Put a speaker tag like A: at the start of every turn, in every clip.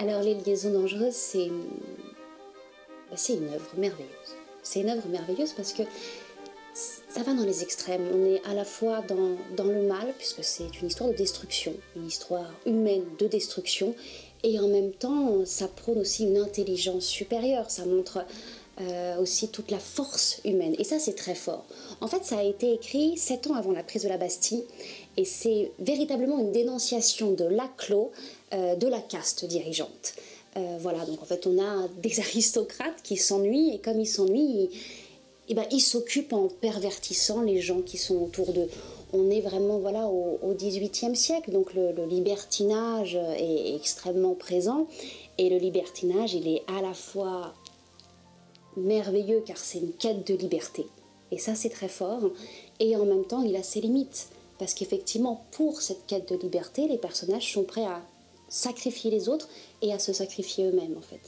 A: Alors, Les Liaisons dangereuses, c'est une œuvre merveilleuse. C'est une œuvre merveilleuse parce que ça va dans les extrêmes. On est à la fois dans le mal, puisque c'est une histoire de destruction, une histoire humaine de destruction, et en même temps, ça prône aussi une intelligence supérieure. Ça montre aussi toute la force humaine. Et ça, c'est très fort. En fait, ça a été écrit 7 ans avant la prise de la Bastille, et c'est véritablement une dénonciation de Laclos, de la caste dirigeante. Voilà, donc en fait, on a des aristocrates qui s'ennuient, et comme ils s'ennuient, ils s'occupent en pervertissant les gens qui sont autour d'eux. On est vraiment voilà, au XVIIIe siècle, donc le libertinage est extrêmement présent, et le libertinage, il est à la fois merveilleux car c'est une quête de liberté, et ça c'est très fort, et en même temps il a ses limites, parce qu'effectivement pour cette quête de liberté, les personnages sont prêts à sacrifier les autres et à se sacrifier eux-mêmes en fait.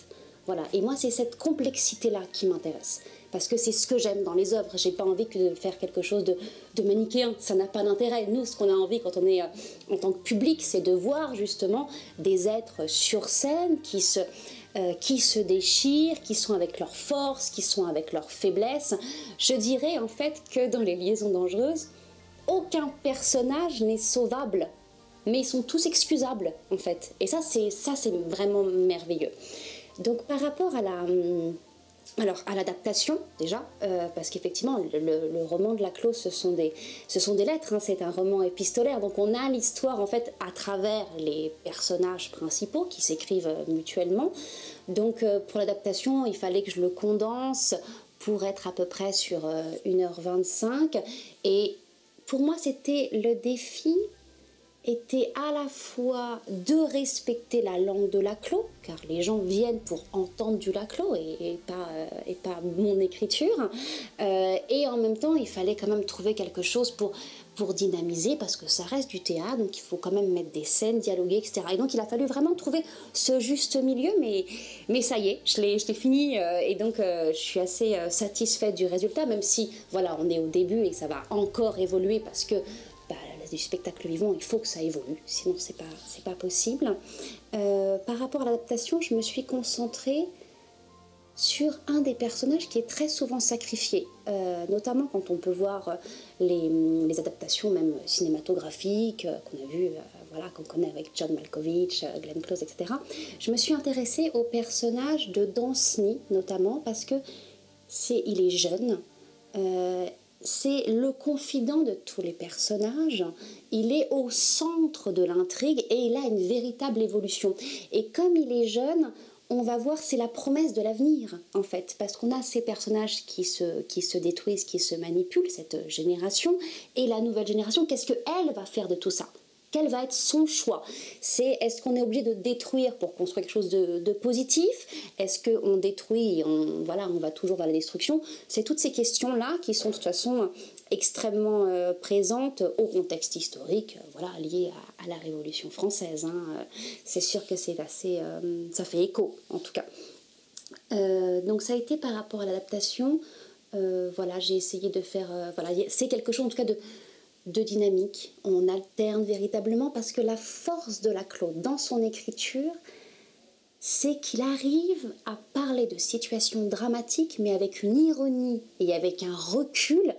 A: Voilà, et moi c'est cette complexité-là qui m'intéresse, parce que c'est ce que j'aime dans les œuvres. J'ai pas envie que de faire quelque chose de manichéen, ça n'a pas d'intérêt. Nous, ce qu'on a envie quand on est en tant que public, c'est de voir justement des êtres sur scène qui se déchirent, qui sont avec leur force, qui sont avec leur faiblesse. Je dirais en fait que dans Les Liaisons dangereuses, aucun personnage n'est sauvable, mais ils sont tous excusables en fait. Et ça c'est vraiment merveilleux. Donc par rapport à à l'adaptation déjà, parce qu'effectivement le roman de Laclos, ce sont des lettres, hein, c'est un roman épistolaire, donc on a l'histoire en fait à travers les personnages principaux qui s'écrivent mutuellement. Donc pour l'adaptation, il fallait que je le condense pour être à peu près sur 1h25, et pour moi c'était le défi était à la fois de respecter la langue de Laclos, car les gens viennent pour entendre du Laclos et pas mon écriture, et en même temps il fallait quand même trouver quelque chose pour dynamiser, parce que ça reste du théâtre, donc il faut quand même mettre des scènes, dialoguer, etc. Et donc il a fallu vraiment trouver ce juste milieu, mais ça y est, je l'ai fini, et donc je suis assez satisfaite du résultat, même si voilà, on est au début et ça va encore évoluer, parce que du spectacle vivant, il faut que ça évolue, sinon c'est pas possible. Par rapport à l'adaptation, je me suis concentrée sur un des personnages qui est très souvent sacrifié, notamment quand on peut voir les adaptations même cinématographiques qu'on a vues, voilà, qu'on connaît avec John Malkovich, Glenn Close, etc. Je me suis intéressée au personnage de Danceny, notamment parce que il est jeune, c'est le confident de tous les personnages, il est au centre de l'intrigue et il a une véritable évolution. Et comme il est jeune, on va voir, c'est la promesse de l'avenir en fait, parce qu'on a ces personnages qui se détruisent, qui se manipulent, cette génération, et la nouvelle génération, qu'est-ce qu'elle va faire de tout ça ? Quel va être son choix ? Est-ce qu'on est obligé de détruire pour construire quelque chose de positif ? Est-ce qu'on détruit et on va toujours vers la destruction ? C'est toutes ces questions-là qui sont de toute façon extrêmement présentes au contexte historique, lié à la Révolution française. Hein. C'est sûr que c'est assez... ça fait écho, en tout cas. Donc ça a été par rapport à l'adaptation. J'ai essayé de faire... c'est quelque chose, en tout cas, de dynamique, on alterne véritablement, parce que la force de Laclos dans son écriture, c'est qu'il arrive à parler de situations dramatiques, mais avec une ironie et avec un recul.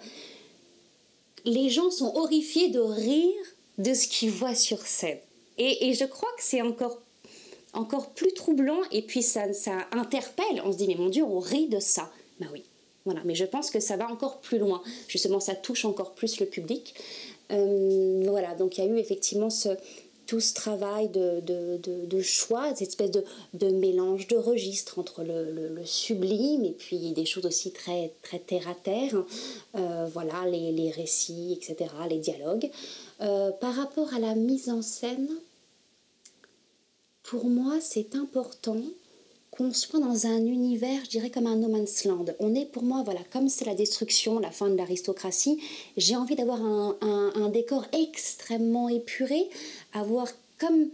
A: Les gens sont horrifiés de rire de ce qu'ils voient sur scène. Et je crois que c'est encore plus troublant, et puis ça interpelle. On se dit, mais mon Dieu, on rit de ça. Ben oui. Voilà, mais je pense que ça va encore plus loin. Justement, ça touche encore plus le public. Donc il y a eu effectivement tout ce travail de choix, cette espèce de mélange de registres entre le sublime et puis des choses aussi très, très terre-à-terre. Les récits, etc., les dialogues. Par rapport à la mise en scène, pour moi, c'est important qu'on soit dans un univers, je dirais comme un no man's land. On est pour moi, comme c'est la destruction, la fin de l'aristocratie, j'ai envie d'avoir un décor extrêmement épuré, avoir comme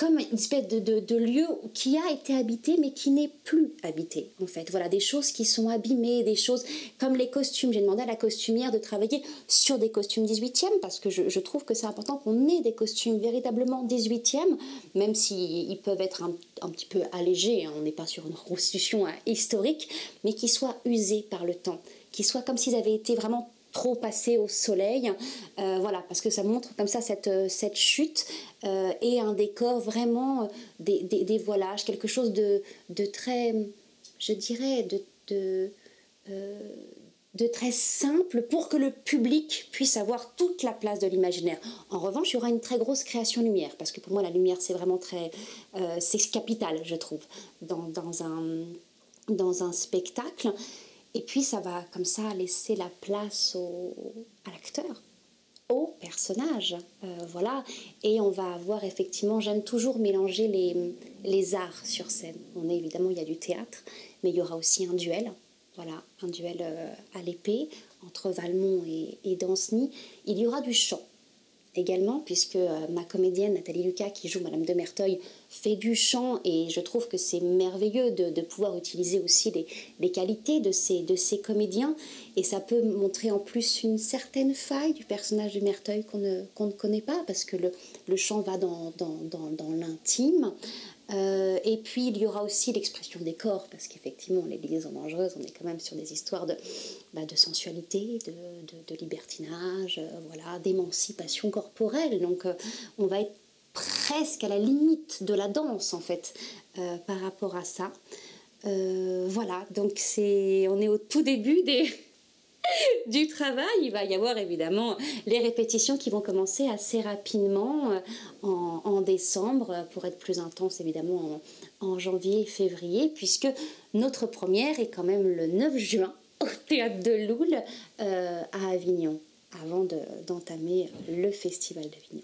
A: comme une espèce de lieu qui a été habité mais qui n'est plus habité en fait. Voilà, des choses qui sont abîmées, des choses comme les costumes. J'ai demandé à la costumière de travailler sur des costumes 18e parce que je trouve que c'est important qu'on ait des costumes véritablement 18e, même s'ils peuvent être un petit peu allégés, hein, on n'est pas sur une reconstitution historique, mais qui soient usés par le temps, qui soient comme s'ils avaient été vraiment trop passé au soleil, voilà, parce que ça montre comme ça cette chute et un décor vraiment, des voilages, quelque chose de très, je dirais, de très simple pour que le public puisse avoir toute la place de l'imaginaire. En revanche, il y aura une très grosse création lumière, parce que pour moi, la lumière, c'est vraiment très... c'est capital, je trouve, dans un spectacle. Et puis ça va comme ça laisser la place à l'acteur, au personnage, voilà. Et on va avoir effectivement, j'aime toujours mélanger les arts sur scène. Évidemment, il y a du théâtre, mais il y aura aussi un duel, voilà, un duel à l'épée entre Valmont et Danceny. Il y aura du chant également, puisque ma comédienne Nathalie Lucas, qui joue Madame de Merteuil, fait du chant, et je trouve que c'est merveilleux de pouvoir utiliser aussi les qualités de ces comédiens, et ça peut montrer en plus une certaine faille du personnage de Merteuil qu'on ne connaît pas, parce que le chant va dans l'intime. Et puis il y aura aussi l'expression des corps, parce qu'effectivement les liaisons dangereuses, on est quand même sur des histoires de sensualité, de libertinage, voilà, d'émancipation corporelle, donc on va être presque à la limite de la danse en fait par rapport à ça. Voilà, donc on est au tout début du travail. Il va y avoir évidemment les répétitions qui vont commencer assez rapidement en décembre, pour être plus intense évidemment en janvier et février, puisque notre première est quand même le 9 juin au Théâtre de Loul à Avignon, avant d'entamer le Festival d'Avignon.